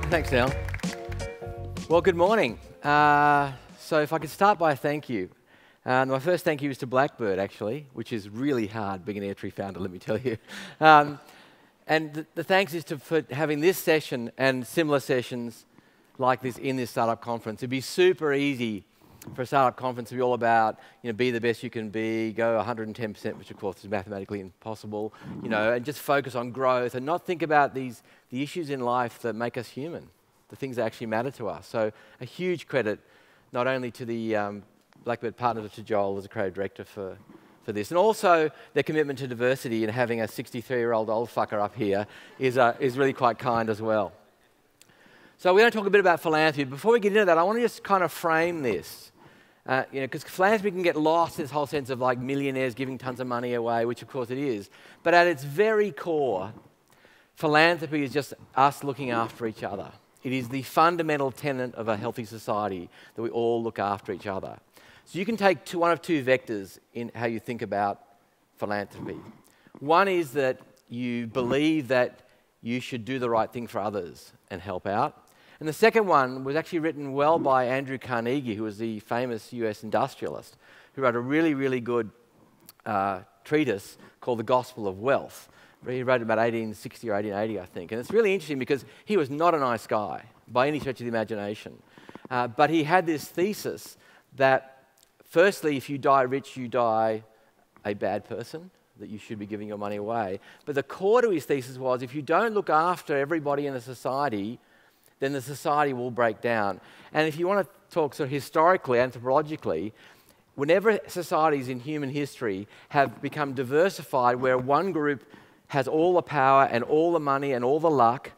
Thanks, Neil. Well, good morning. So if I could start by a thank you. My first thank you is to Blackbird, actually, which is really hard being an Airtree founder, let me tell you. And the thanks is for having this session and similar sessions like this in this startup conference. It'd be super easy for a startup conference to be all about, be the best you can be, go 110%, which of course is mathematically impossible, and just focus on growth and not think about the issues in life that make us human, the things that actually matter to us. So a huge credit not only to the Blackbird partner, but to Joel as a creative director for this. And also their commitment to diversity and having a 63-year-old old fucker up here is really quite kind as well. So we're going to talk a bit about philanthropy. Before we get into that, I want to just kind of frame this. Because philanthropy can get lost in this whole sense of like millionaires giving tons of money away, which of course it is. But at its very core, philanthropy is just us looking after each other. It is the fundamental tenet of a healthy society that we all look after each other. So you can take one of two vectors in how you think about philanthropy. One is that you believe that you should do the right thing for others and help out. And the second one was actually written well by Andrew Carnegie, who was the famous US industrialist, who wrote a really, really good treatise called The Gospel of Wealth. He wrote it about 1860 or 1880, I think. And it's really interesting because he was not a nice guy by any stretch of the imagination. But he had this thesis that, firstly, if you die rich, you die a bad person, that you should be giving your money away. But the core to his thesis was, if you don't look after everybody in a society, then the society will break down. And if you want to talk sort of historically, anthropologically, whenever societies in human history have become diversified, where one group has all the power and all the money and all the luck,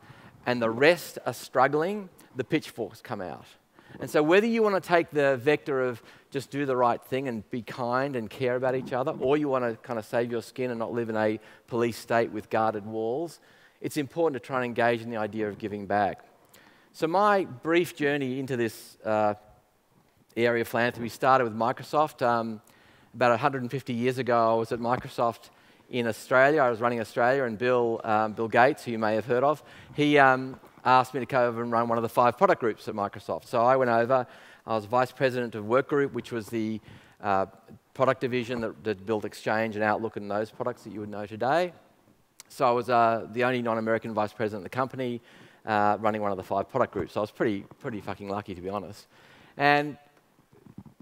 and the rest are struggling, the pitchforks come out. And so whether you want to take the vector of just do the right thing and be kind and care about each other, or you want to kind of save your skin and not live in a police state with guarded walls, it's important to try and engage in the idea of giving back. So my brief journey into this area of philanthropy started with Microsoft. About 150 years ago, I was at Microsoft in Australia. I was running Australia, and Bill Gates, who you may have heard of, he asked me to come over and run one of the 5 product groups at Microsoft. So I went over. I was vice president of Work Group, which was the product division that built Exchange and Outlook and those products that you would know today. So I was the only non-American vice president of the company, running one of the 5 product groups. So I was pretty fucking lucky, to be honest. And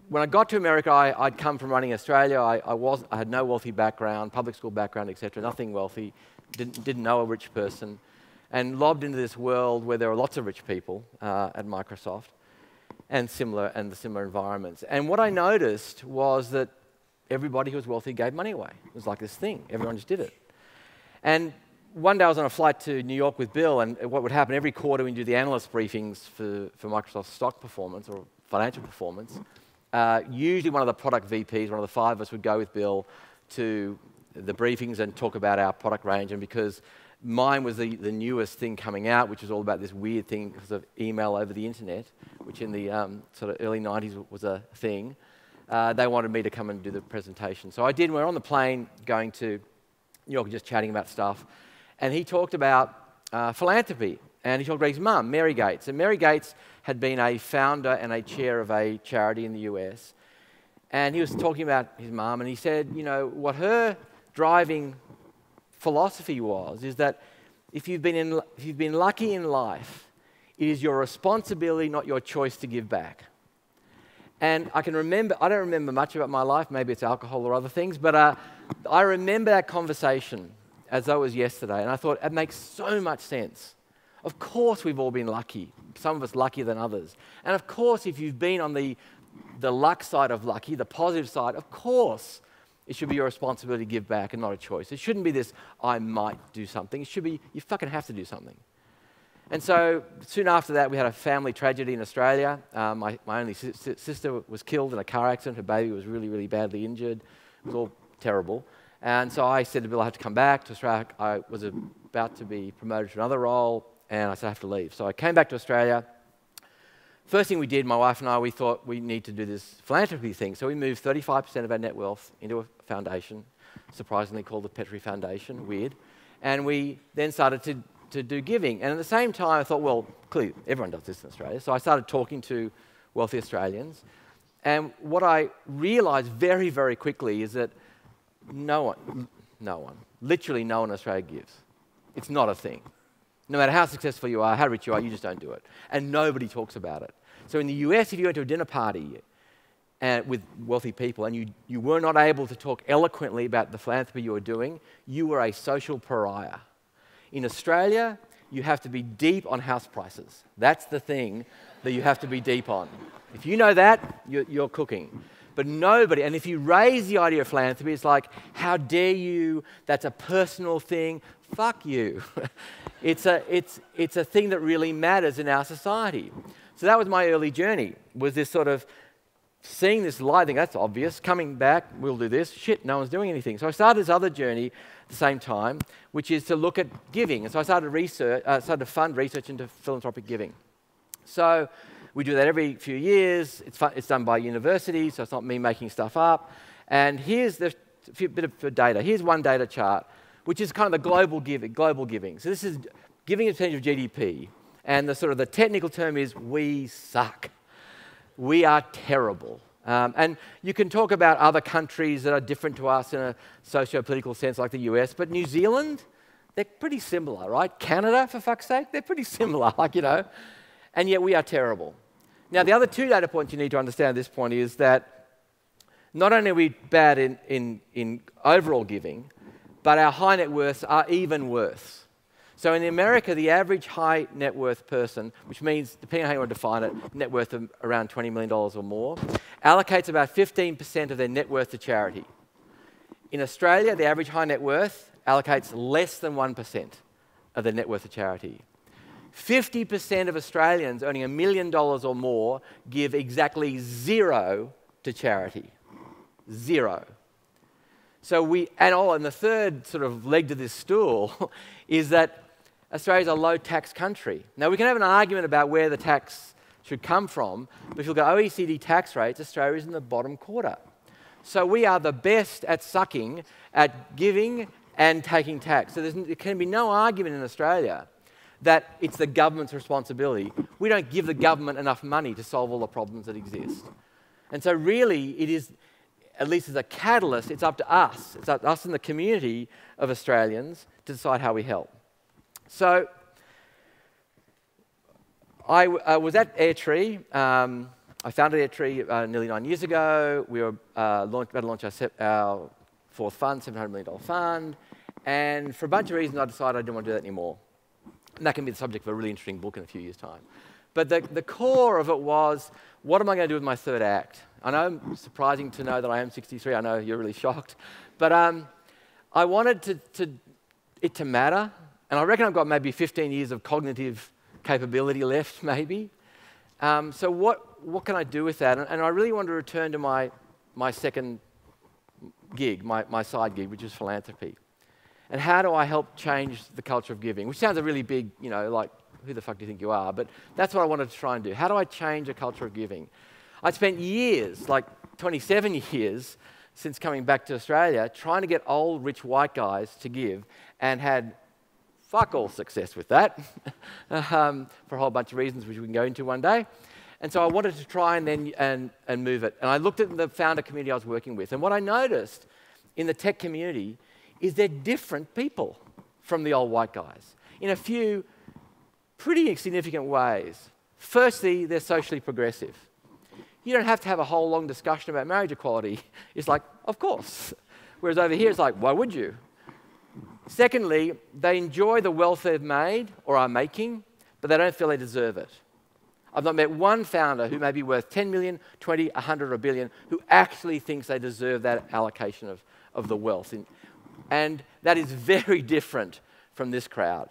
when I got to America, I'd come from running Australia. I had no wealthy background, public school background, etc. Nothing wealthy. Didn't know a rich person, and lobbed into this world where there were lots of rich people at Microsoft, and the similar environments. And what I noticed was that everybody who was wealthy gave money away. It was like this thing. Everyone just did it. And one day I was on a flight to New York with Bill, and what would happen every quarter when you do the analyst briefings for Microsoft's stock performance or financial performance, usually one of the product VPs, one of the 5 of us, would go with Bill to the briefings and talk about our product range. And because mine was the newest thing coming out, which was all about this weird thing because of email over the internet, which in the sort of early 90s was a thing, they wanted me to come and do the presentation. So I did, and we were on the plane going to New York, just chatting about stuff. And he talked about philanthropy, and he talked about his mum, Mary Gates. And Mary Gates had been a founder and a chair of a charity in the US. And he was talking about his mum, and he said, what her driving philosophy is that if you've been lucky in life, it is your responsibility, not your choice, to give back. And I don't remember much about my life, maybe it's alcohol or other things, but I remember that conversation as though it was yesterday, and I thought, it makes so much sense. Of course we've all been lucky, some of us luckier than others. And of course, if you've been on the luck side of lucky, the positive side, of course it should be your responsibility to give back and not a choice. It shouldn't be this, I might do something. It should be, you fucking have to do something. And so soon after that, we had a family tragedy in Australia. My only sister was killed in a car accident. Her baby was really, really badly injured. It was all terrible. And so I said to Bill, I have to come back to Australia. I was about to be promoted to another role, and I said, I have to leave. So I came back to Australia. First thing we did, my wife and I, we thought we need to do this philanthropy thing. So we moved 35% of our net wealth into a foundation, surprisingly called the Petre Foundation, weird. And we then started to to do giving. And at the same time, I thought, well, clearly everyone does this in Australia. So I started talking to wealthy Australians. And what I realised very, very quickly is that literally no one in Australia gives. It's not a thing. No matter how successful you are, how rich you are, you just don't do it. And nobody talks about it. So in the US, if you went to a dinner party with wealthy people and you were not able to talk eloquently about the philanthropy you were doing, you were a social pariah. In Australia, you have to be deep on house prices. That's the thing that you have to be deep on. If you know that, you're cooking. But nobody, and if you raise the idea of philanthropy, it's like, how dare you? That's a personal thing. Fuck you. It's a thing that really matters in our society. So that was my early journey, was this sort of seeing this light, thing, that's obvious, coming back, we'll do this, shit, no one's doing anything. So I started this other journey at the same time, which is to look at giving. And so I started to fund research into philanthropic giving. So we do that every few years. It's done by universities, so it's not me making stuff up. And here's the bit of data. Here's one data chart, which is kind of the global giving. So this is giving as a percentage of GDP. And the technical term is we suck. We are terrible. And you can talk about other countries that are different to us in a socio-political sense, like the US, but New Zealand, they're pretty similar, right? Canada, for fuck's sake, they're pretty similar, and yet we are terrible. Now, the other two data points you need to understand at this point is that not only are we bad in overall giving, but our high net worths are even worse. So in America, the average high net worth person, which means, depending on how you want to define it, net worth of around $20 million or more, allocates about 15% of their net worth to charity. In Australia, the average high net worth allocates less than 1% of their net worth to charity. 50% of Australians earning $1 million or more give exactly zero to charity. Zero. So and the third sort of leg to this stool is that Australia's a low-tax country. Now, we can have an argument about where the tax should come from, but if you look at OECD tax rates, Australia is in the bottom quarter. So we are the best at sucking, at giving and taking tax. So there can be no argument in Australia that it's the government's responsibility. We don't give the government enough money to solve all the problems that exist. And so really, it is, at least as a catalyst, it's up to us. It's up to us in the community of Australians to decide how we help. So I was at Airtree. I founded Airtree nearly 9 years ago. We were about to launch our fourth fund, $700 million fund. And for a bunch of reasons, I decided I didn't want to do that anymore. And that can be the subject of a really interesting book in a few years' time. But the core of it was, what am I going to do with my third act? I know it's surprising to know that I am 63. I know you're really shocked. But I wanted it to matter. And I reckon I've got maybe 15 years of cognitive capability left, maybe. So what can I do with that? And I really want to return to my second gig, my side gig, which is philanthropy. And how do I help change the culture of giving? Which sounds a really big, like, who the fuck do you think you are? But that's what I wanted to try and do. How do I change a culture of giving? I spent years, like 27 years, since coming back to Australia, trying to get old, rich white guys to give, and had fuck all success with that for a whole bunch of reasons which we can go into one day. And so I wanted to try and move it. And I looked at the founder community I was working with, and what I noticed in the tech community is they're different people from the old white guys in a few pretty significant ways. Firstly, they're socially progressive. You don't have to have a whole long discussion about marriage equality. It's like, of course. Whereas over here, it's like, why would you? Secondly, they enjoy the wealth they've made or are making, but they don't feel they deserve it. I've not met one founder who may be worth 10 million, 20, 100, or a billion who actually thinks they deserve that allocation of the wealth. And that is very different from this crowd.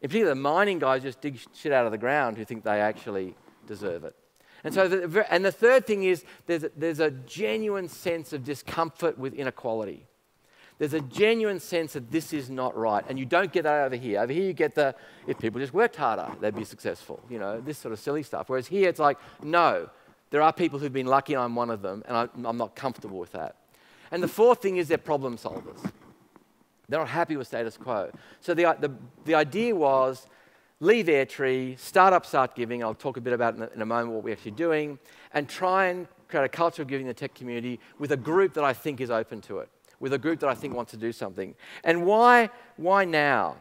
In particular, the mining guys just dig shit out of the ground who think they actually deserve it. And so, the third thing is there's a genuine sense of discomfort with inequality. There's a genuine sense that this is not right, and you don't get that over here. Over here, you get if people just worked harder, they'd be successful. This sort of silly stuff. Whereas here, it's like, no, there are people who've been lucky, and I'm one of them, and I'm not comfortable with that. And the fourth thing is they're problem solvers. They're not happy with status quo. So the idea was leave Airtree, start up StartGiving. I'll talk a bit about in a moment what we're actually doing, and try and create a culture of giving in the tech community with a group that I think is open to it, with a group that I think wants to do something. And why now?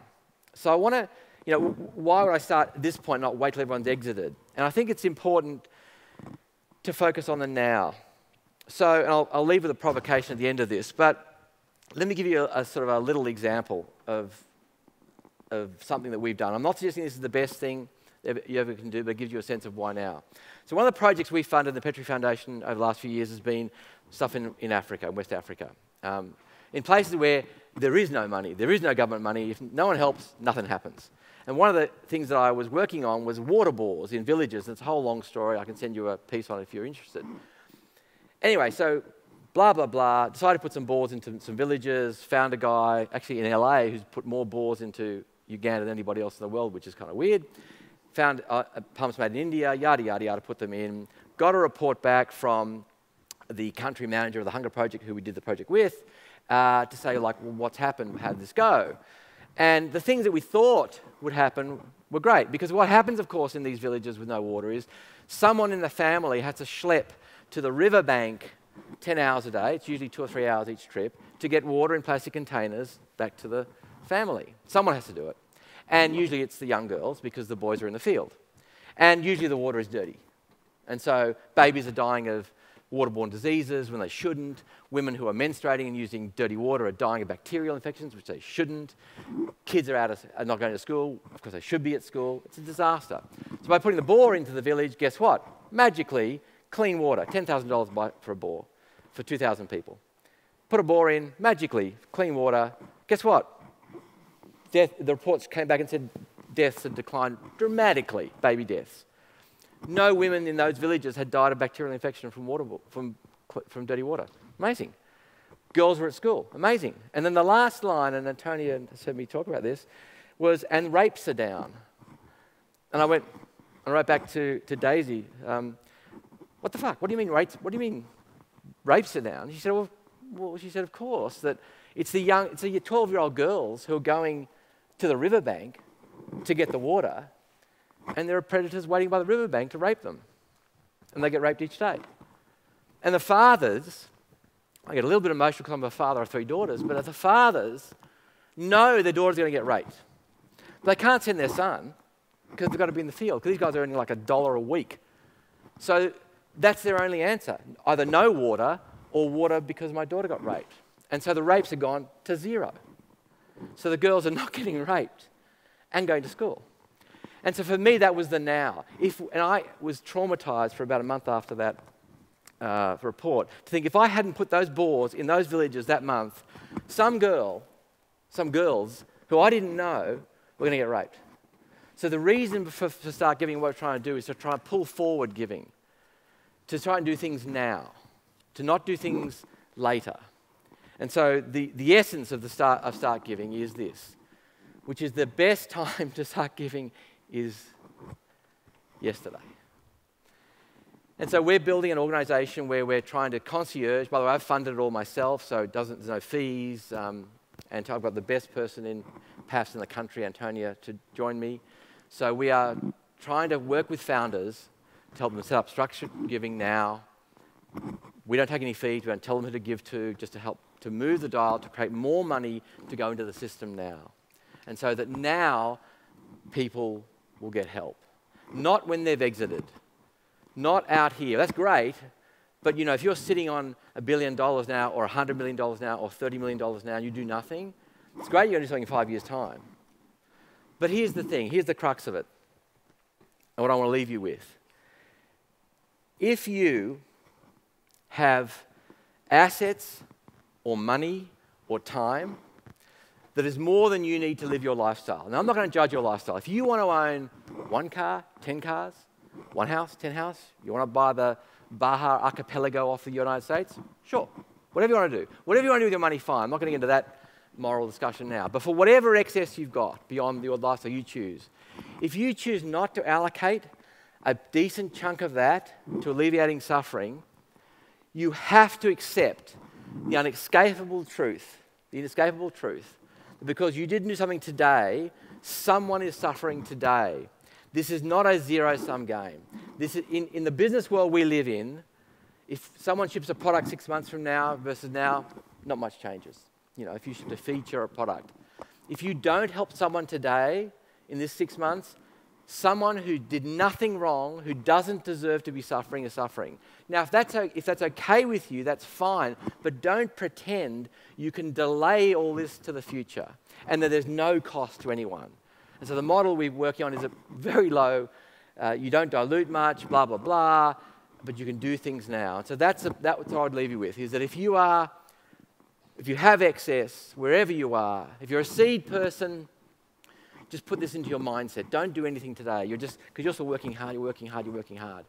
So I want to, why would I start at this point, not wait till everyone's exited? And I think it's important to focus on the now. So, and I'll leave with a provocation at the end of this, but let me give you a sort of a little example of something that we've done. I'm not suggesting this is the best thing you ever can do, but it gives you a sense of why now. So one of the projects we funded in the Petre Foundation over the last few years has been stuff in Africa, in West Africa, in places where there is no money, there is no government money. If no one helps, nothing happens. And one of the things that I was working on was water bores in villages. It's a whole long story. I can send you a piece on it if you're interested. Anyway, so blah, blah, blah, decided to put some bores into some villages, found a guy, actually in LA, who's put more bores into Uganda than anybody else in the world, which is kind of weird. Found pumps made in India, yada, yada, yada, put them in. Got a report back from the country manager of the Hunger Project, who we did the project with, to say, like, well, what's happened? How did this go? And the things that we thought would happen were great, because what happens, of course, in these villages with no water is someone in the family has to schlep to the riverbank 10 hours a day, it's usually 2 or 3 hours each trip, to get water in plastic containers back to the family. Someone has to do it. And usually it's the young girls, because the boys are in the field. And usually the water is dirty. And so babies are dying of waterborne diseases when they shouldn't. Women who are menstruating and using dirty water are dying of bacterial infections, which they shouldn't. Kids are not going to school, because they should be at school. It's a disaster. So by putting the bore into the village, guess what? Magically, clean water, $10,000 for a bore for 2,000 people. Put a bore in, magically, clean water. Guess what? The reports came back and said deaths had declined dramatically, baby deaths. No women in those villages had died of bacterial infection from dirty water. Amazing. Girls were at school. Amazing. And then the last line, and Antonia has heard me talk about this, was, and rapes are down. And I wrote back to Daisy, what the fuck? What do you mean rapes? What do you mean rapes are down? She said, well, she said, of course, that it's the 12-year-old girls who are going to the riverbank to get the water, and there are predators waiting by the riverbank to rape them. And they get raped each day. And the fathers, I get a little bit emotional because I'm a father of 3 daughters, but the fathers know their daughter's going to get raped. But they can't send their son because they've got to be in the field, because these guys are earning like $1 a week. So that's their only answer. Either no water or water because my daughter got raped. And so the rapes have gone to 0. So the girls are not getting raped and going to school. And so for me, that was the now. And I was traumatized for about a month after that report to think if I hadn't put those bores in those villages that month, some girls who I didn't know were going to get raped. So the reason for StartGiving, what we're trying to do is to try and pull forward giving, to try and do things now, to not do things later. And so the essence of StartGiving is this, which is the best time to start giving is yesterday. And so we're building an organization where we're trying to concierge. By the way, I've funded it all myself, so there's no fees. And I've got the best person perhaps in the country, Antonia, to join me. So we are trying to work with founders to help them set up structured giving now. We don't take any fees. We don't tell them who to give to, just to help to move the dial, to create more money to go into the system now. And so that now people will get help. Not when they've exited. Not out here. That's great, but if you're sitting on $1 billion now, or $100 million now, or $30 million now, and you do nothing, it's great you're going to do something in 5 years' time. But here's the thing, here's the crux of it, and what I want to leave you with. If you have assets, or money, or time, that is more than you need to live your lifestyle. Now, I'm not going to judge your lifestyle. If you want to own 1 car, 10 cars, 1 house, 10 houses, you want to buy the Baja Archipelago off the United States, sure. Whatever you want to do. Whatever you want to do with your money, fine. I'm not going to get into that moral discussion now. But for whatever excess you've got beyond your lifestyle you choose, if you choose not to allocate a decent chunk of that to alleviating suffering, you have to accept the inescapable truth Because you didn't do something today, someone is suffering today. This is not a zero-sum game. This is, in the business world we live in, if someone ships a product 6 months from now versus now, not much changes. You know, if you ship a feature or a product. If you don't help someone today, in this 6 months, someone who did nothing wrong, who doesn't deserve to be suffering, is suffering. Now, if that's okay with you, that's fine, but don't pretend you can delay all this to the future and that there's no cost to anyone. And so the model we're working on is very low. You don't dilute much, blah, blah, blah, but you can do things now. And so that's what I'd leave you with, is that if you have excess, wherever you are, if you're a seed person, just put this into your mindset. Don't do anything today. Because you're still working hard, you're working hard, you're working hard.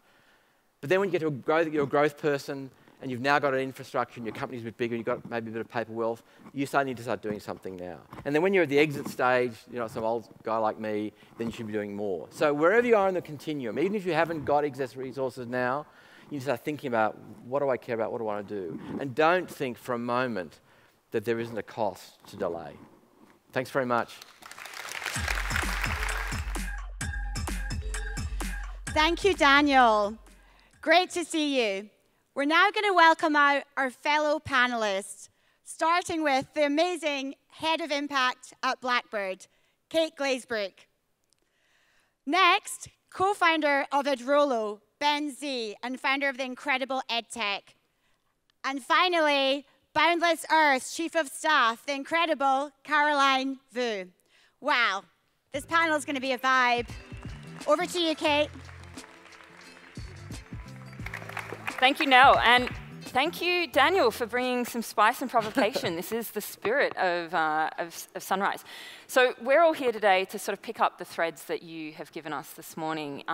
But then when you get to you're a growth person, and you've now got an infrastructure and your company's a bit bigger and you've got maybe a bit of paper wealth, you need to start doing something now. And then when you're at the exit stage, some old guy like me, then you should be doing more. So wherever you are in the continuum, even if you haven't got excess resources now, you need to start thinking about, what do I care about, what do I want to do? And don't think for a moment that there isn't a cost to delay. Thanks very much. Thank you, Daniel. Great to see you. We're now going to welcome out our fellow panelists, starting with the amazing Head of Impact at Blackbird, Kate Glazebrook. Next, co-founder of Edrolo, Ben Z, and founder of the incredible EdTech. And finally, Boundless Earth's Chief of Staff, the incredible Caroline Vu. Wow, this panel is going to be a vibe. Over to you, Kate. Thank you, Nell, and thank you, Daniel, for bringing some spice and provocation. This is the spirit of Sunrise. So we're all here today to sort of pick up the threads that you have given us this morning.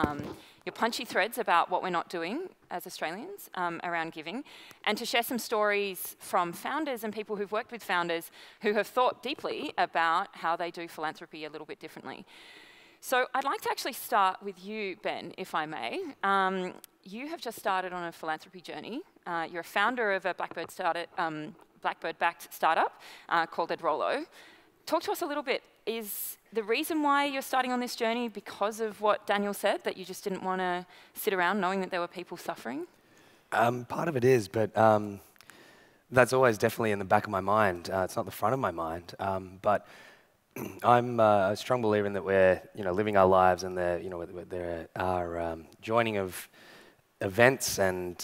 Your punchy threads about what we're not doing as Australians around giving, and to share some stories from founders and people who've worked with founders who have thought deeply about how they do philanthropy a little bit differently. So I'd like to actually start with you, Ben, if I may. You have just started on a philanthropy journey. You're a founder of a Blackbird-backed startup called Edrolo. Talk to us a little bit. Is the reason why you're starting on this journey because of what Daniel said, that you just didn't want to sit around knowing that there were people suffering? Part of it is, but that's always definitely in the back of my mind. It's not the front of my mind, but I'm a strong believer in that we're, living our lives, and there are joining of events and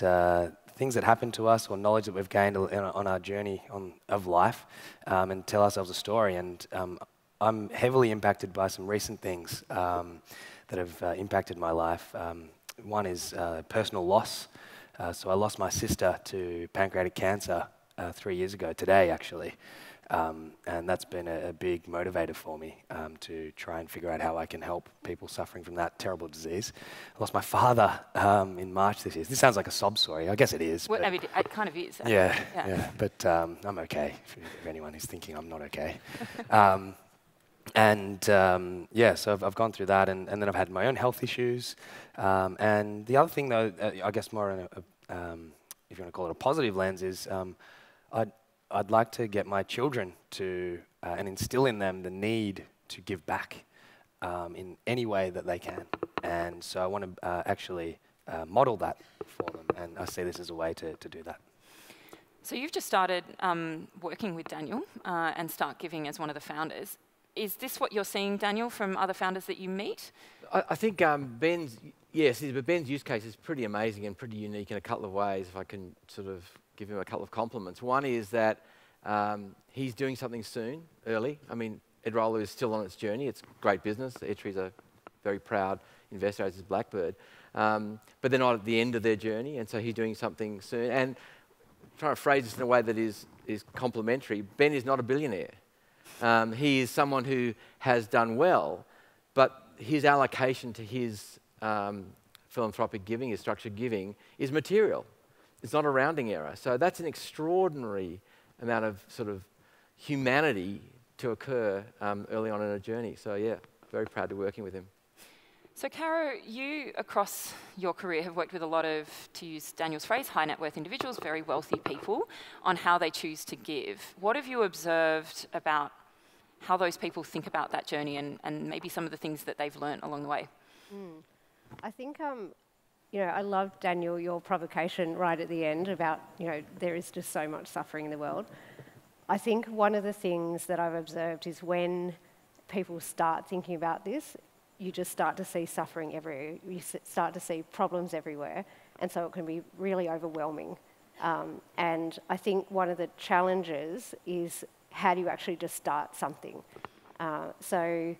things that happen to us, or knowledge that we've gained on our journey of life, and tell ourselves a story. And I'm heavily impacted by some recent things that have impacted my life. One is personal loss. So I lost my sister to pancreatic cancer 3 years ago today, actually. And that's been a big motivator for me to try and figure out how I can help people suffering from that terrible disease. I lost my father in March this year. This sounds like a sob story. I guess it is. Well, I mean, it kind of is. Yeah. But I'm okay, if anyone is thinking I'm not okay. So I've gone through that, and then I've had my own health issues. And the other thing, though, I guess more in if you want to call it a positive lens, is I'd like to get my children to, and instill in them the need to give back in any way that they can. And so I want to actually model that for them, and I see this as a way to do that. So you've just started working with Daniel and StartGiving as one of the founders. Is this what you're seeing, Daniel, from other founders that you meet? I think Ben's use case is pretty amazing and pretty unique in a couple of ways, if I can sort of give him a couple of compliments. One is that he's doing something soon, early. I mean, Edrolo is still on its journey. It's great business. Etre's a very proud investor, as is Blackbird. But they're not at the end of their journey, and so he's doing something soon. And trying to phrase this in a way that is complementary, Ben is not a billionaire. He is someone who has done well, but his allocation to his philanthropic giving, his structured giving, is material. It's not a rounding error. So that's an extraordinary amount of sort of humanity to occur early on in a journey. So yeah, very proud to be working with him. So Caro, you across your career have worked with a lot of, to use Daniel's phrase, high net worth individuals, very wealthy people, on how they choose to give. What have you observed about how those people think about that journey and maybe some of the things that they've learned along the way. I think, I love, Daniel, your provocation right at the end about, there is just so much suffering in the world. I think one of the things that I've observed is when people start thinking about this, you just start to see suffering everywhere. You start to see problems everywhere. And so it can be really overwhelming. And I think one of the challenges is how do you actually just start something? So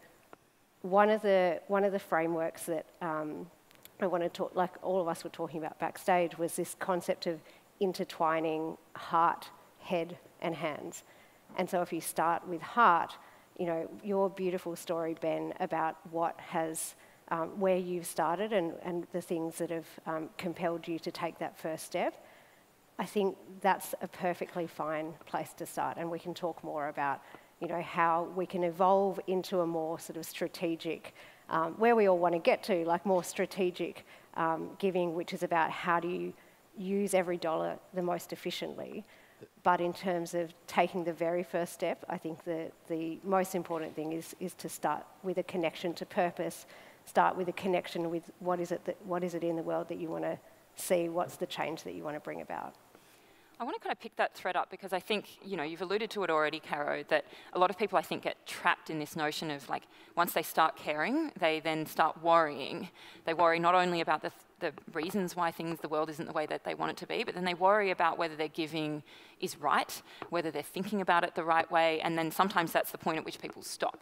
one of the frameworks that I want to talk, like all of us were talking about backstage, was this concept of intertwining heart, head, and hands. And so if you start with heart, your beautiful story, Ben, about what has, where you've started and the things that have compelled you to take that first step, I think that's a perfectly fine place to start. And we can talk more about, how we can evolve into a more sort of strategic, where we all want to get to, like more strategic giving, which is about how do you use every dollar the most efficiently. But in terms of taking the very first step, I think the most important thing is to start with a connection to purpose, start with a connection with what is it in the world that you want to see, what's the change that you want to bring about. I want to kind of pick that thread up because I think, you've alluded to it already, Caro, that a lot of people I think get trapped in this notion of like, once they start caring, they then start worrying. They worry not only about the reasons why the world isn't the way that they want it to be, but then they worry about whether their giving is right, whether they're thinking about it the right way, and then sometimes that's the point at which people stop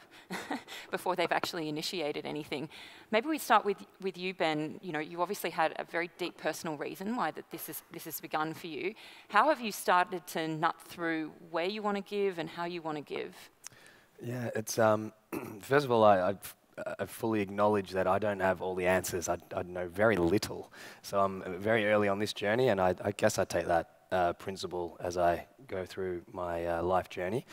before they've actually initiated anything. Maybe we start with you, Ben. You obviously had a very deep personal reason why this has begun for you. How have you started to nut through where you want to give and how you want to give? Yeah, it's first of all, I fully acknowledge that I don't have all the answers. I know very little. So I'm very early on this journey, and I guess I take that principle as I go through my life journey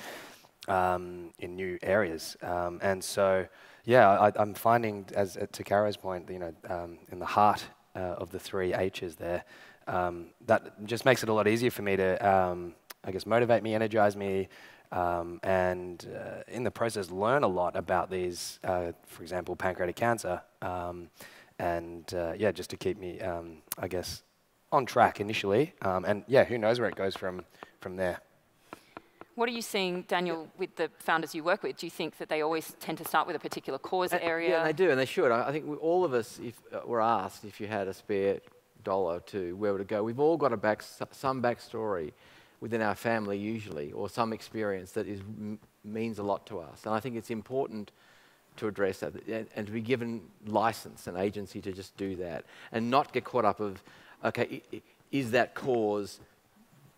in new areas. And so, yeah, I'm finding, as to Caro's point, in the heart of the 3 H's there, that just makes it a lot easier for me to, motivate me, energize me, and in the process learn a lot about these, for example, pancreatic cancer, just to keep me, on track initially, who knows where it goes from there. What are you seeing, Daniel, with the founders you work with? Do you think that they always tend to start with a particular cause area? Yeah, they do, and they should. I think all of us, if were asked if you had a spare dollar to where would it go, we've all got some backstory within our family usually, or some experience that means a lot to us. And I think it's important to address that and to be given license and agency to just do that and not get caught up of, okay, is that cause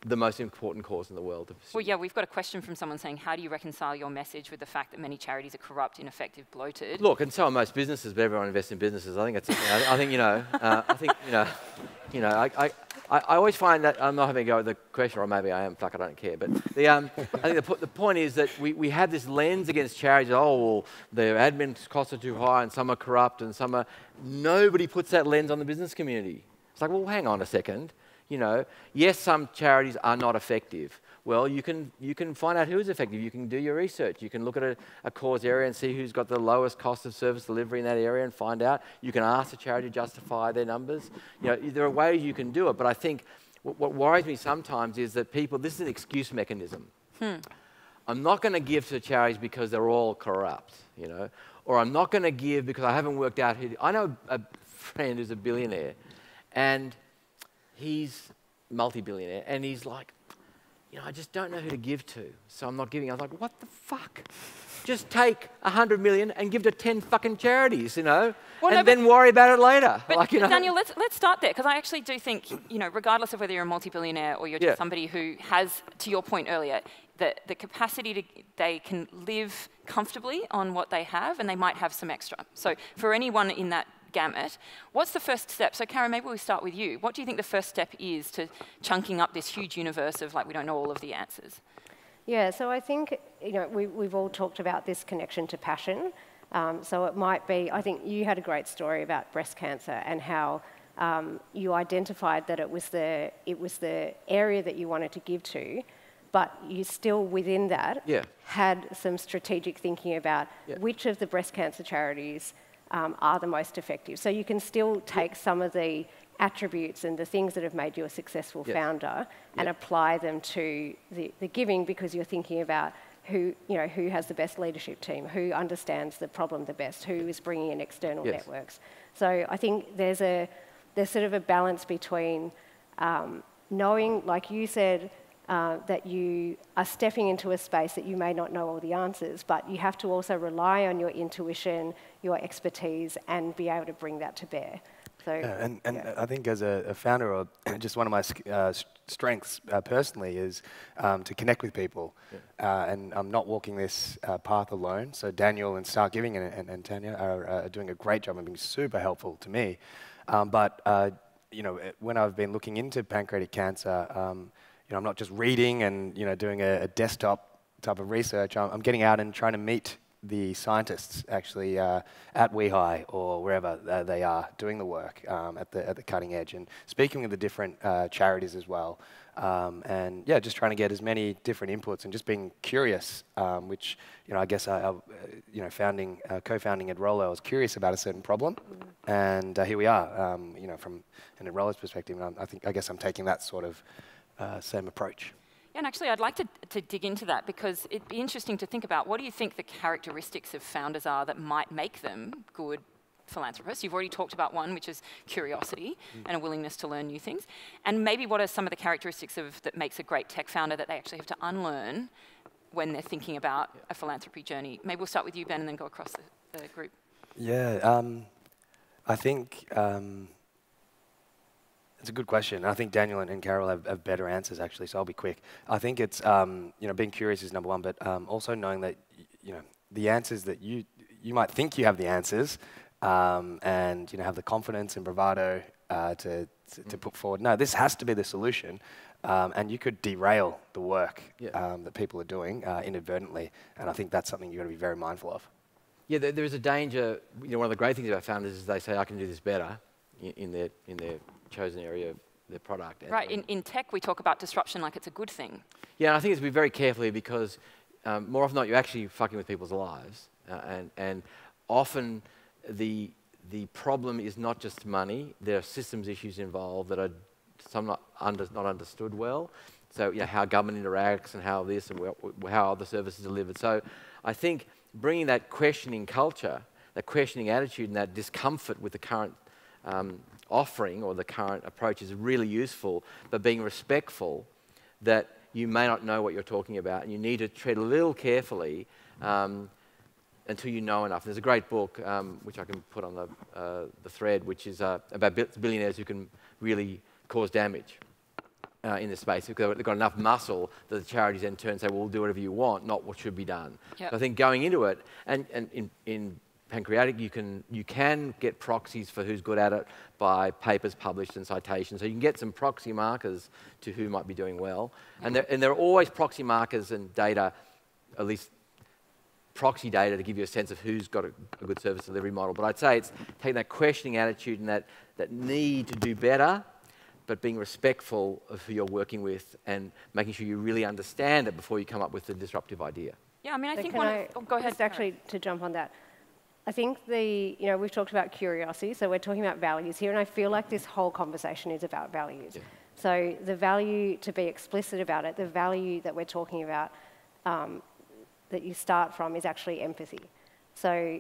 the most important cause in the world? Well, yeah, we've got a question from someone saying, how do you reconcile your message with the fact that many charities are corrupt, ineffective, bloated? Look, and so are most businesses, but everyone invests in businesses. I think it's, I always find that, I'm not having a go at the question, or maybe I am, fuck, I don't care. But I think the point is that we have this lens against charities. Oh, well, the admin costs are too high, and some are corrupt, and some are... Nobody puts that lens on the business community. It's like, well, hang on a second. Yes, some charities are not effective. Well, you can find out who is effective. You can do your research. You can look at a cause area and see who's got the lowest cost of service delivery in that area and find out. You can ask the charity to justify their numbers. There are ways you can do it, but I think what worries me sometimes is that this is an excuse mechanism. I'm not going to give to charities because they're all corrupt, or I'm not going to give because I haven't worked out who... I know a friend who's a billionaire, and he's multi-billionaire, and he's like, I just don't know who to give to, so I'm not giving. I was like, what the fuck? Just take 100 million and give to 10 fucking charities, then worry about it later. But Daniel, let's start there, because I actually do think, regardless of whether you're a multi-billionaire or you're just somebody who has, to your point earlier, the capacity they can live comfortably on what they have, and they might have some extra. So for anyone in that gamut, what's the first step? So Karen, maybe we start with you. What do you think the first step is to chunking up this huge universe of we don't know all of the answers? Yeah, so I think, we've all talked about this connection to passion. So it might be, I think you had a great story about breast cancer and how you identified that it was the area that you wanted to give to, but you still within that Yeah. had some strategic thinking about which of the breast cancer charities are the most effective. So you can still take some of the attributes and the things that have made you a successful founder and apply them to the giving, because you're thinking about who has the best leadership team, who understands the problem the best, who is bringing in external networks. So I think there's sort of a balance between knowing, like you said, that you are stepping into a space that you may not know all the answers, but you have to also rely on your intuition, your expertise, and be able to bring that to bear. So, I think as a founder, or just one of my strengths personally is to connect with people. And I'm not walking this path alone. So Daniel and StartGiving and Tanya are doing a great job and being super helpful to me. When I've been looking into pancreatic cancer, I'm not just reading and doing a desktop type of research. I'm getting out and trying to meet the scientists actually at WeHi or wherever they are doing the work at the cutting edge, and speaking with the different charities as well, and just trying to get as many different inputs and just being curious, which I guess co-founding Edrolo, I was curious about a certain problem, and here we are, from an Edrolo's perspective, and I guess I'm taking that sort of same approach. And actually, I'd like to dig into that, because it'd be interesting to think about, what do you think the characteristics of founders are that might make them good philanthropists? You've already talked about one, which is curiosity and a willingness to learn new things. And maybe what are some of the characteristics that makes a great tech founder that they actually have to unlearn when they're thinking about a philanthropy journey? Maybe we'll start with you, Ben, and then go across the group. Yeah, I think it's a good question. I think Daniel and Carol have better answers, actually, so I'll be quick. I think it's, being curious is number one, but also knowing that, the answers that you might think you have the answers, and, have the confidence and bravado to put forward. No, this has to be the solution, and you could derail the work that people are doing inadvertently, and I think that's something you've got to be very mindful of. Yeah, there is a danger. One of the great things about founders is they say, I can do this better in their chosen area of their product. Right, in tech we talk about disruption like it's a good thing. Yeah, and I think it's to be very careful here, because more often than not you're actually fucking with people's lives, and often the problem is not just money. There are systems issues involved that are not understood well. So how government interacts and how this and how other services are delivered. So I think bringing that questioning culture, that questioning attitude, and that discomfort with the current offering or the current approach is really useful, but being respectful that you may not know what you're talking about, and you need to tread a little carefully until you know enough. There's a great book, which I can put on the thread, which is about billionaires who can really cause damage in this space, because they've got enough muscle that the charities in turn say, well, we'll do whatever you want, not what should be done. Yep. So I think going into it, and in pancreatic, you can get proxies for who's good at it by papers published and citations. So you can get some proxy markers to who might be doing well. And there are always proxy markers and data, at least proxy data, to give you a sense of who's got a good service delivery model. But I'd say it's taking that questioning attitude and that need to do better, but being respectful of who you're working with and making sure you really understand it before you come up with a disruptive idea. Yeah, I mean, I think go ahead. Just actually to jump on that. I think we've talked about curiosity, so we're talking about values here, and I feel like this whole conversation is about values. Yeah. So the value, to be explicit about it, the value that we're talking about that you start from is actually empathy. So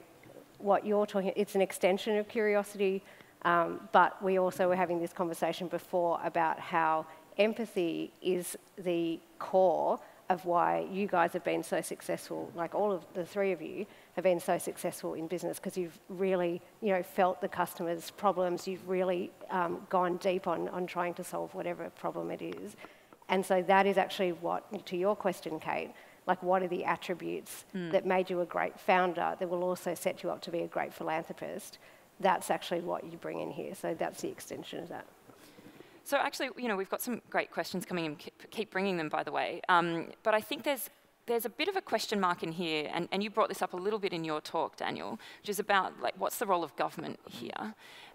what you're talking, it's an extension of curiosity, but we also were having this conversation before about how empathy is the core of why you guys have been so successful, like all of the three of you have been so successful in business, because you've really, felt the customers' problems, you've really gone deep on trying to solve whatever problem it is. And so that is actually what, to your question, Kate, like what are the attributes that made you a great founder that will also set you up to be a great philanthropist? That's actually what you bring in here. So that's the extension of that. So actually, we've got some great questions coming in. Keep bringing them, by the way. But I think there's there's a bit of a question mark in here, and you brought this up a little bit in your talk, Daniel, which is about like what's the role of government here?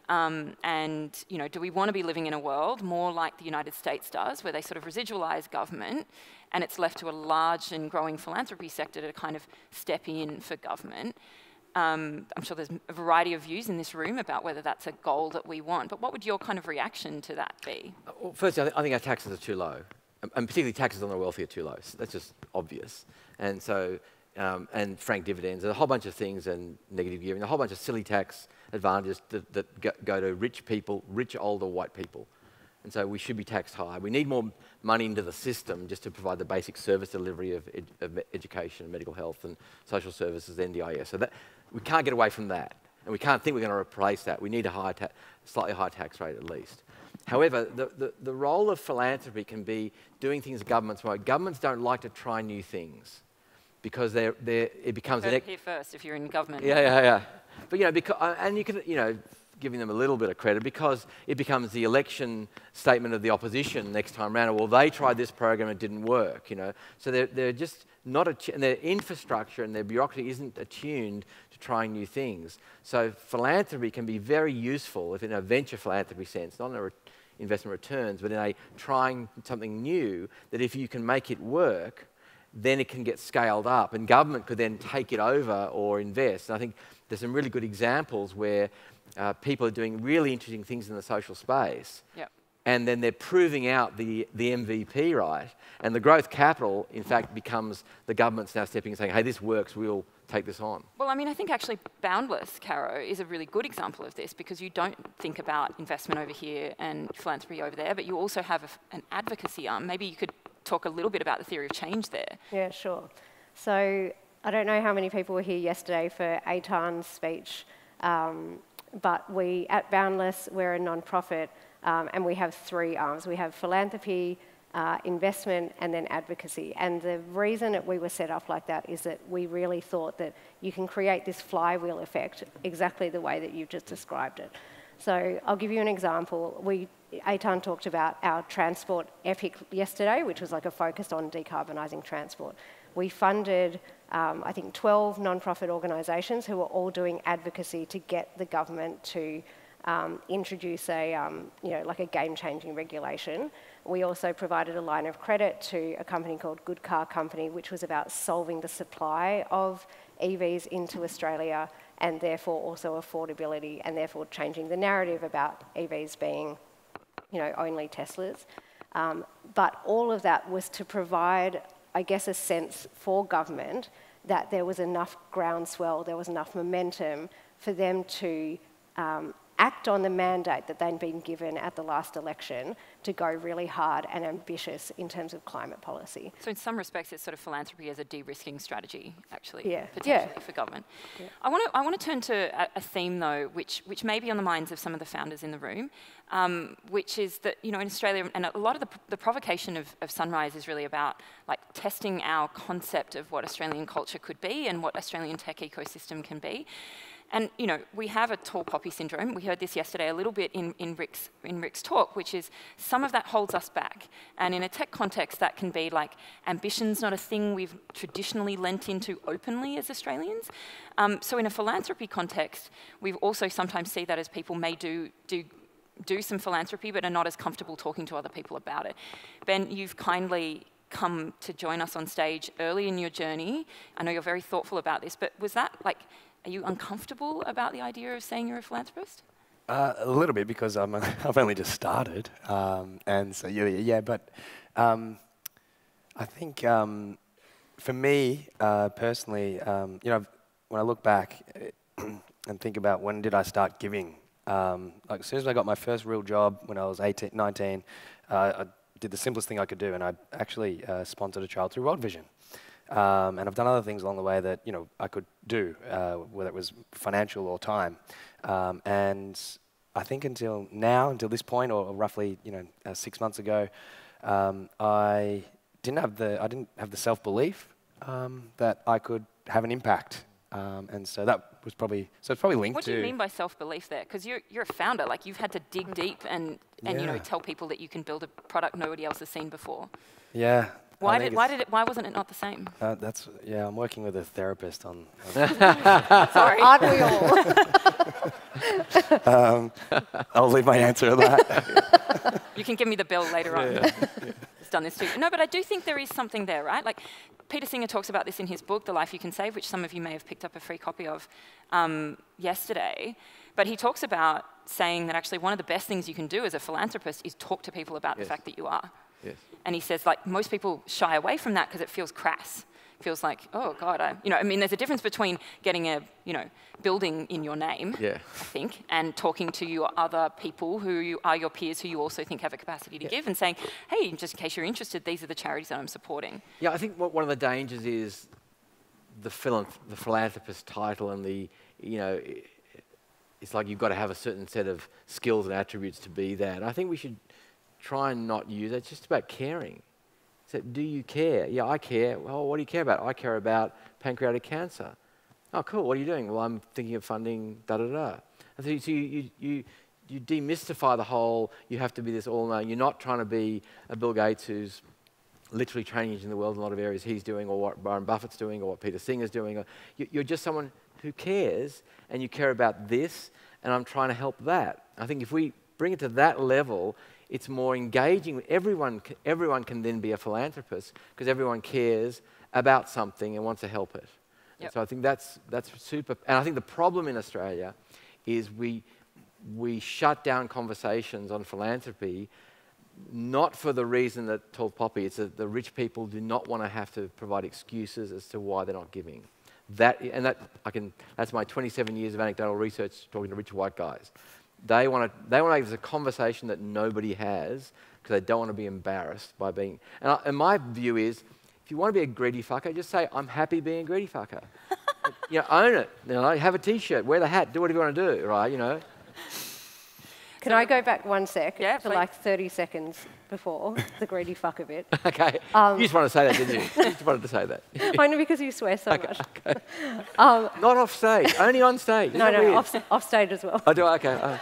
And do we want to be living in a world more like the United States does, where they sort of residualize government, and it's left to a large and growing philanthropy sector to kind of step in for government? I'm sure there's a variety of views in this room about whether that's a goal that we want, but what would your kind of reaction to that be? Well, firstly, I think our taxes are too low, and particularly taxes on the wealthy are too low. So that's just obvious. And so, and frank dividends, and a whole bunch of things, and negative gearing, a whole bunch of silly tax advantages that go to rich people, rich older white people. And so we should be taxed high. We need more money into the system just to provide the basic service delivery of education, medical health, and social services, NDIS. So that, we can't get away from that. And we can't think we're going to replace that. We need a slightly higher tax rate at least. However, the role of philanthropy can be doing things governments won't. Governments don't like to try new things because it becomes... Here first, if you're in government. Yeah. But, because, and you can, giving them a little bit of credit because it becomes the election statement of the opposition next time around. Well, they tried this program, it didn't work, So they're just not, and their infrastructure and their bureaucracy isn't attuned to trying new things. So philanthropy can be very useful if in a venture philanthropy sense, not in a investment returns, but in a trying something new, that if you can make it work, then it can get scaled up and government could then take it over or invest. And I think there's some really good examples where people are doing really interesting things in the social space. Yep. And then they're proving out the MVP, right? And the growth capital, in fact, becomes the government's now stepping and saying, hey, this works, we'll take this on. Well, I mean, I think actually Boundless, Caro, is a really good example of this because you don't think about investment over here and philanthropy over there, but you also have an advocacy arm. Maybe you could talk a little bit about the theory of change there. Yeah, sure. So I don't know how many people were here yesterday for Eitan's speech, but we, at Boundless, we're a non-profit, and we have 3 arms. We have philanthropy, investment, and then advocacy. And the reason that we were set up like that is that we really thought that you can create this flywheel effect exactly the way that you've just described it. So I'll give you an example. Eitan talked about our transport epic yesterday, which was like a focus on decarbonising transport. We funded, I think, 12 non-profit organisations who were all doing advocacy to get the government to introduce like a game-changing regulation. We also provided a line of credit to a company called Good Car Company, which was about solving the supply of EVs into Australia and therefore also affordability and therefore changing the narrative about EVs being, only Teslas. But all of that was to provide, I guess, a sense for government that there was enough groundswell, there was enough momentum for them to act on the mandate that they'd been given at the last election to go really hard and ambitious in terms of climate policy. So in some respects, it's sort of philanthropy as a de-risking strategy, actually, potentially for government. Yeah. I want to turn to a theme, though, which may be on the minds of some of the founders in the room, which is that, in Australia, and a lot of the provocation of Sunrise is really about like testing our concept of what Australian culture could be and what Australian tech ecosystem can be. And, we have a tall poppy syndrome. We heard this yesterday a little bit in Rick's talk, which is some of that holds us back. And in a tech context, that can be like ambition's not a thing we've traditionally lent into openly as Australians. So in a philanthropy context, we also sometimes see that as people may do some philanthropy, but are not as comfortable talking to other people about it. Ben, you've kindly come to join us on stage early in your journey. I know you're very thoughtful about this, but was that like... Are you uncomfortable about the idea of saying you're a philanthropist? A little bit because I've only just started, and so but I think for me personally, when I look back and think about when did I start giving, like as soon as I got my first real job when I was 19, I did the simplest thing I could do, and I actually sponsored a child through World Vision. And I've done other things along the way that I could do, whether it was financial or time. And I think until this point, or roughly 6 months ago, I didn't have the self-belief that I could have an impact. And so it's probably linked to... What do you mean by self-belief there? Because you're a founder, like you've had to dig deep and tell people that you can build a product nobody else has seen before. Yeah. Why wasn't it not the same? Yeah, I'm working with a therapist on Sorry. Aren't we all? I'll leave my answer at that. You can give me the bill later on. It's done this too. No, but I do think there is something there, right? Like, Peter Singer talks about this in his book, The Life You Can Save, which some of you may have picked up a free copy of yesterday. But he talks about saying that actually one of the best things you can do as a philanthropist is talk to people about the fact that you are. Yes. And he says, like, most people shy away from that because it feels crass. It feels like, oh, God, I mean, there's a difference between getting a, building in your name, I think, and talking to your other people who are your peers who you also think have a capacity to give and saying, hey, just in case you're interested, these are the charities that I'm supporting. Yeah, I think one of the dangers is the philanthropist title and it's like you've got to have a certain set of skills and attributes to be that. I think we should try and not use it. It's just about caring. So, do you care? Yeah, I care. Well, what do you care about? I care about pancreatic cancer. Oh, cool. What are you doing? Well, I'm thinking of funding da-da-da. And so you demystify the whole, you have to be this all-knowing. You're not trying to be a Bill Gates who's literally changing the world in a lot of areas he's doing, or what Warren Buffett's doing, or what Peter Singer's doing. You're just someone who cares, and you care about this, and I'm trying to help that. I think if we bring it to that level, it's more engaging. Everyone can then be a philanthropist because everyone cares about something and wants to help it. Yep. So I think that's super. And I think the problem in Australia is we shut down conversations on philanthropy, not for the reason that told Poppy. It's that the rich people do not want to have to provide excuses as to why they're not giving. That's my 27 years of anecdotal research talking to rich white guys. They want to have a conversation that nobody has because they don't want to be embarrassed by being. And my view is, if you want to be a greedy fucker, just say, I'm happy being a greedy fucker. Own it. Have a T-shirt, wear the hat, do whatever you want to do, right? Can I go back one sec to please. like 30 seconds before the greedy fucker bit? Okay. You just wanted to say that, didn't you? You just wanted to say that. Only because you swear so much. Okay. Not off stage, only on stage. No, off stage as well. I do, okay.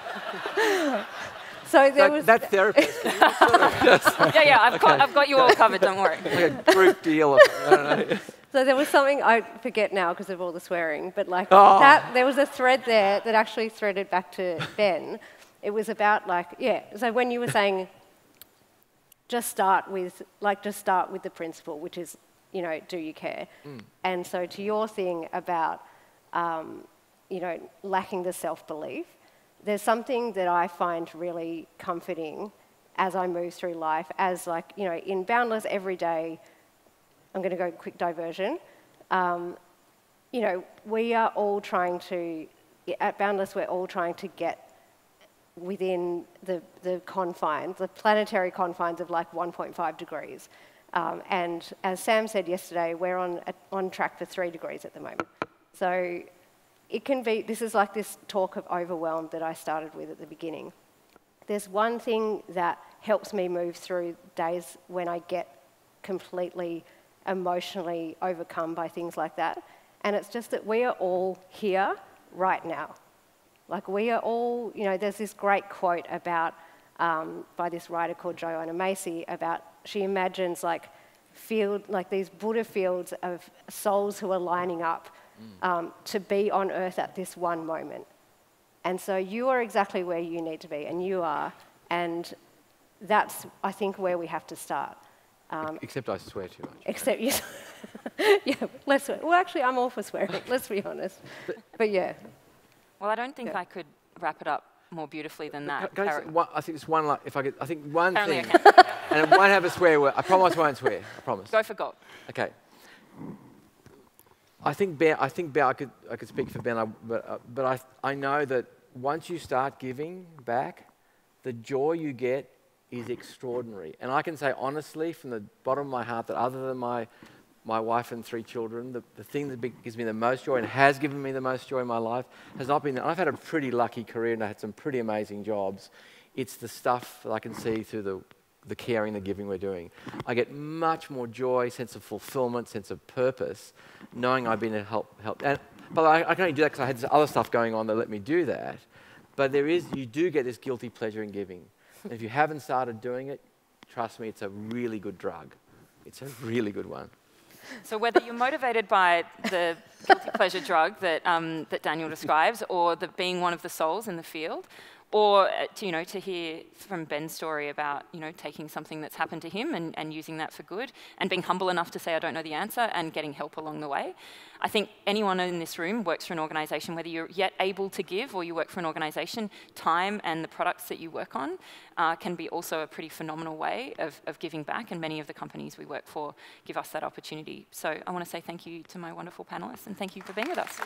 So there was... That's therapist. I've got you all covered, don't worry. Like a group deal. I don't know. So there was something, I forget now because of all the swearing, but there was a thread there that actually threaded back to Ben. It was about so when you were saying just start with the principle, which is, do you care? And so to your thing about, lacking the self-belief, there's something that I find really comforting as I move through life, as in Boundless every day, I'm going to go quick diversion. We are all trying to, at Boundless, we're all trying to get within the confines, the planetary confines of 1.5 degrees. And as Sam said yesterday, we're on track for 3 degrees at the moment. So it can be, this is like this talk of overwhelm that I started with at the beginning. There's one thing that helps me move through days when I get completely emotionally overcome by things like that. And it's just that we are all here right now. We are all, there's this great quote about, by this writer called Joanna Macy, about, she imagines these Buddha fields of souls who are lining up to be on earth at this one moment. And so you are exactly where you need to be, and you are, and that's, I think, where we have to start. Except I swear too much. Except you. Yeah, less swear. Well, actually, I'm all for swearing, let's be honest. But yeah. Well, I don't think I could wrap it up more beautifully than that. I think it's one, if I could, I think one Apparently thing, and it won't have a swear word. I promise I won't swear, I promise. Go for gold. Okay. I think Ben, I could speak for Ben, but I know that once you start giving back, the joy you get is extraordinary. And I can say honestly, from the bottom of my heart, that other than my wife and 3 children, the thing that gives me the most joy and has given me the most joy in my life has not been, I've had a pretty lucky career and I had some pretty amazing jobs. It's the stuff that I can see through the caring, the giving we're doing. I get much more joy, sense of fulfillment, sense of purpose, knowing I've been able to help. But I can only do that because I had this other stuff going on that let me do that. But you do get this guilty pleasure in giving. And if you haven't started doing it, trust me, it's a really good drug. It's a really good one. So whether you're motivated by the guilty pleasure drug that, that Daniel describes, or being one of the souls in the field, or to hear from Ben's story about taking something that's happened to him and using that for good, and being humble enough to say I don't know the answer and getting help along the way. I think anyone in this room works for an organisation, whether you're yet able to give or you work for an organisation, time and the products that you work on can be also a pretty phenomenal way of giving back, and many of the companies we work for give us that opportunity. So I want to say thank you to my wonderful panellists, and thank you for being with us.